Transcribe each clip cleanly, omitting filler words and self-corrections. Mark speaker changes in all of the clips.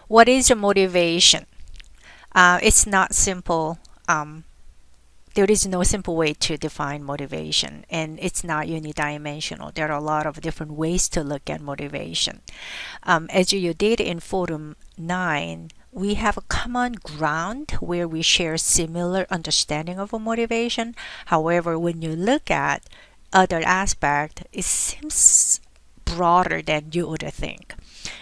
Speaker 1: What is motivation? It's not simple. There is no simple way to define motivation, and it's not unidimensional. There are a lot of different ways to look at motivation. As you did in Forum 9, we have a common ground where we share similar understanding of a motivation. However, when you look at other aspect, it seems broader than you would think.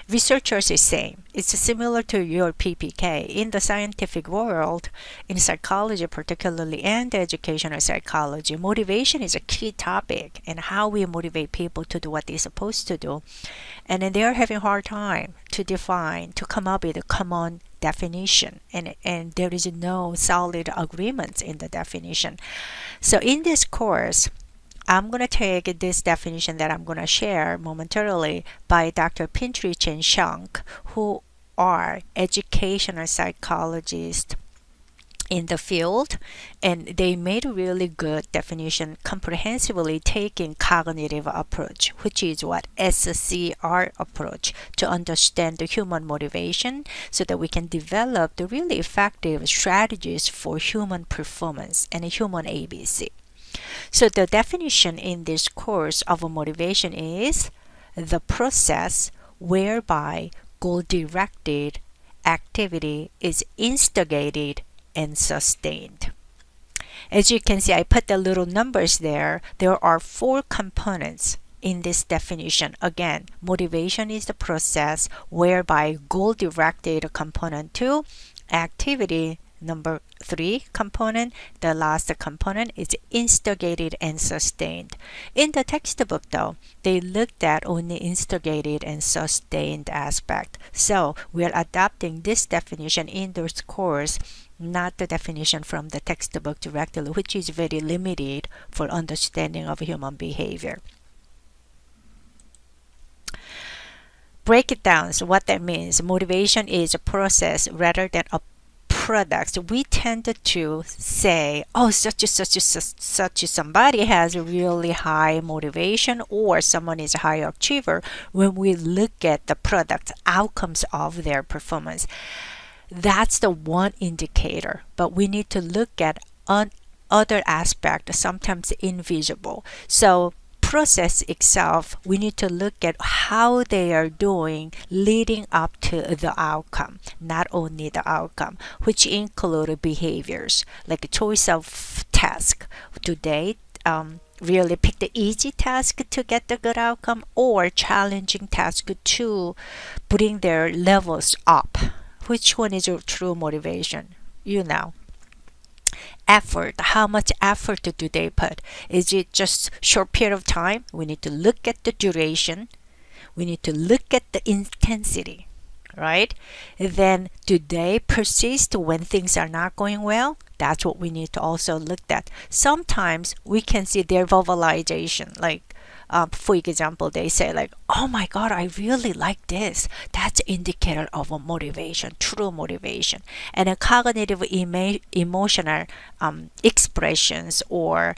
Speaker 1: Researchers is saying it's similar to your PPK. In the scientific world, in psychology particularly and educational psychology, motivation is a key topic and how we motivate people to do what they're supposed to do. And then they're having a hard time to define, to come up with a common definition. And there is no solid agreement in the definition. So in this course, I'm going to take this definition that I'm going to share momentarily by Dr. Pintri Chen Shang, who are educational psychologists in the field, and they made a really good definition comprehensively taking cognitive approach, which is what SCR approach, to understand the human motivation so that we can develop the really effective strategies for human performance and human ABC. So the definition in this course of a motivation is the process whereby goal-directed activity is instigated and sustained. As you can see, I put the little numbers there. There are 4 components in this definition. Again, motivation is the process whereby goal-directed component 2, activity number 3 component, the last component is instigated and sustained. In the textbook though, they looked at only instigated and sustained aspect. So we are adapting this definition in this course, not the definition from the textbook directly, which is very limited for understanding of human behavior. Break it down. So what that means, motivation is a process rather than a products. We tend to say, oh, such somebody has a really high motivation, or someone is a high achiever, when we look at the product outcomes of their performance. That's the one indicator, but we need to look at other aspects, sometimes invisible. So process itself, we need to look at how they are doing leading up to the outcome, not only the outcome, which include behaviors like choice of task. Do they really pick the easy task to get the good outcome, or challenging task to bring their levels up? Which one is your true motivation? You know. Effort, how much effort do they put? Is it just short period of time? We need to look at the duration. We need to look at the intensity, right? Then do they persist when things are not going well? That's what we need to also look at. Sometimes we can see their verbalization, like for example, they say like, oh my God, I really like this. That's indicator of a motivation, true motivation. And a cognitive emotional expressions or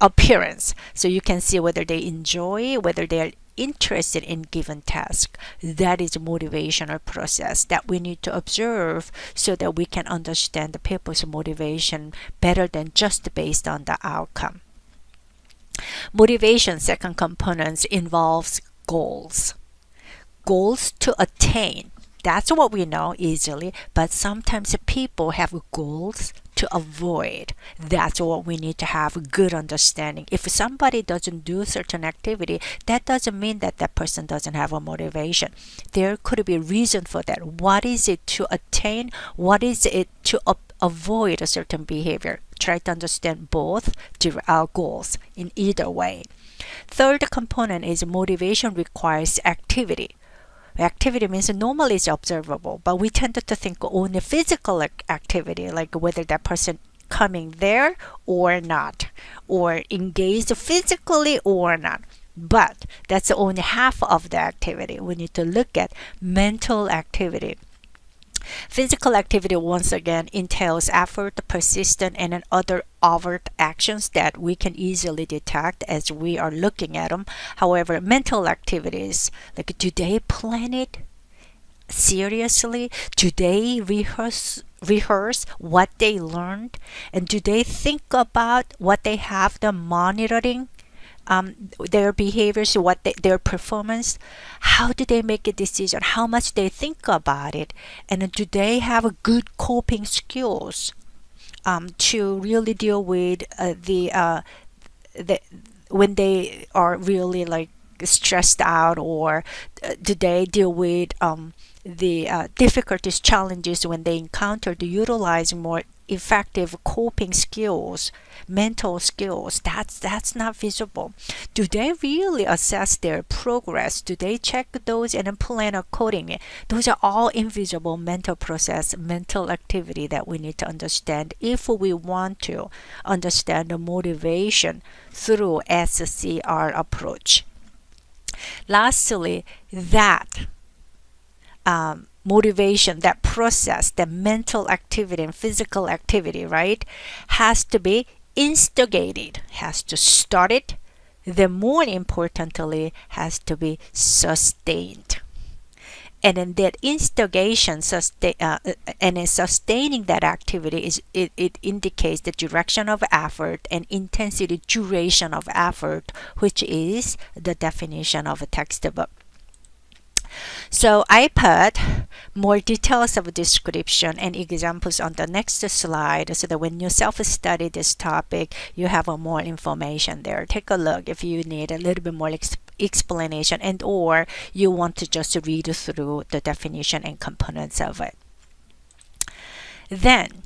Speaker 1: appearance. So you can see whether they enjoy, whether they are interested in given task. That is a motivational process that we need to observe so that we can understand the people's motivation better than just based on the outcome. Motivation, second component, involves goals. Goals to attain. That's what we know easily, but sometimes people have goals to avoid. That's what we need to have a good understanding. If somebody doesn't do certain activity, that doesn't mean that that person doesn't have a motivation. There could be a reason for that. What is it to attain? What is it to avoid a certain behavior? Try to understand both our goals in either way. Third component is motivation requires activity. Activity means normally it's observable, but we tend to think only physical activity, like whether that person coming there or not, or engaged physically or not. But that's only half of the activity. We need to look at mental activity. Physical activity, once again, entails effort, persistence, and other overt actions that we can easily detect as we are looking at them. However, mental activities, like do they plan it? seriously? Do they rehearse what they learned? And do they think about what they have them monitoring? Their behaviors, their performance, how do they make a decision, how much they think about it, and do they have a good coping skills to really deal with the when they are really like stressed out, or do they deal with the difficulties, challenges when they encounter to utilize more effective coping skills, mental skills. That's not visible. Do they really assess their progress? Do they check those and then plan accordingly? Those are all invisible mental process, mental activity that we need to understand if we want to understand the motivation through SCR approach. Lastly, that motivation, that process, the mental activity and physical activity, right, has to be instigated, has to start it, then more importantly, has to be sustained. And then that instigation, and in sustaining that activity, it indicates the direction of effort and intensity, duration of effort, which is the definition of a textbook. So I put more details of description and examples on the next slide so that when you self-study this topic, you have more information there. Take a look if you need a little bit more explanation, and or you want to just read through the definition and components of it. Then,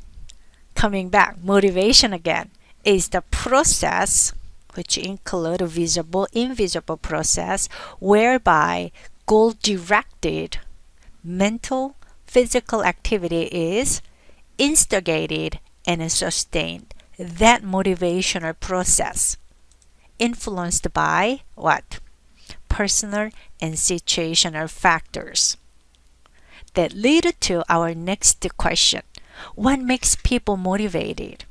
Speaker 1: coming back, motivation again is the process which include a visible, invisible process whereby goal-directed mental, physical activity is instigated and sustained. That motivational process influenced by what? Personal and situational factors that lead to our next question. What makes people motivated?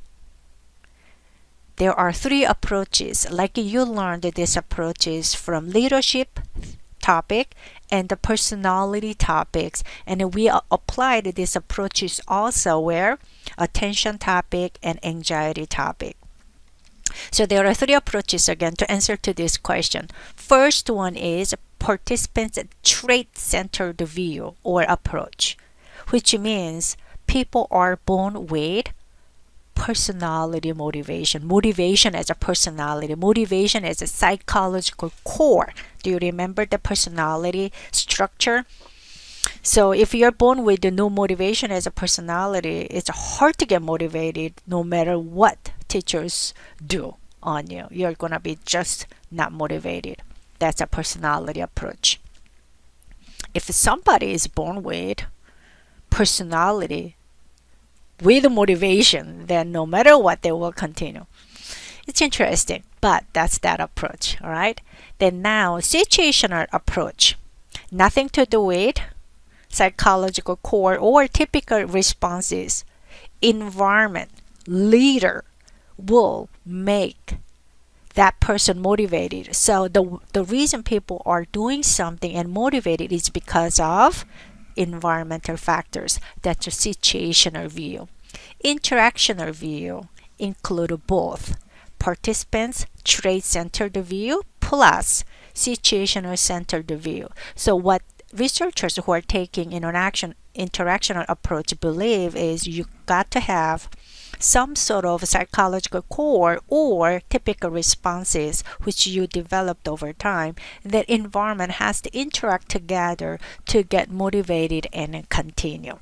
Speaker 1: There are three approaches. Like you learned these approaches from leadership topic and the personality topics, and we applied these approaches also where attention topic and anxiety topic. So there are three approaches again to answer to this question. First one is participants trait-centered view or approach, which means people are born with personality motivation as a personality, motivation as a psychological core. Do you remember the personality structure? So if you're born with no motivation as a personality, it's hard to get motivated no matter what teachers do on you. You're gonna be just not motivated. That's a personality approach. If somebody is born with personality with motivation, then no matter what, they will continue. It's interesting, but that's that approach, all right? Then now, situational approach. Nothing to do with psychological core or typical responses. Environment, leader will make that person motivated. So the reason people are doing something and motivated is because of environmental factors. That's a situational view. Interactional view include both participants trait-centered view plus situational centered view. So what researchers who are taking interactional approach believe is you got to have some sort of psychological core or typical responses which you developed over time. That environment has to interact together to get motivated and continue.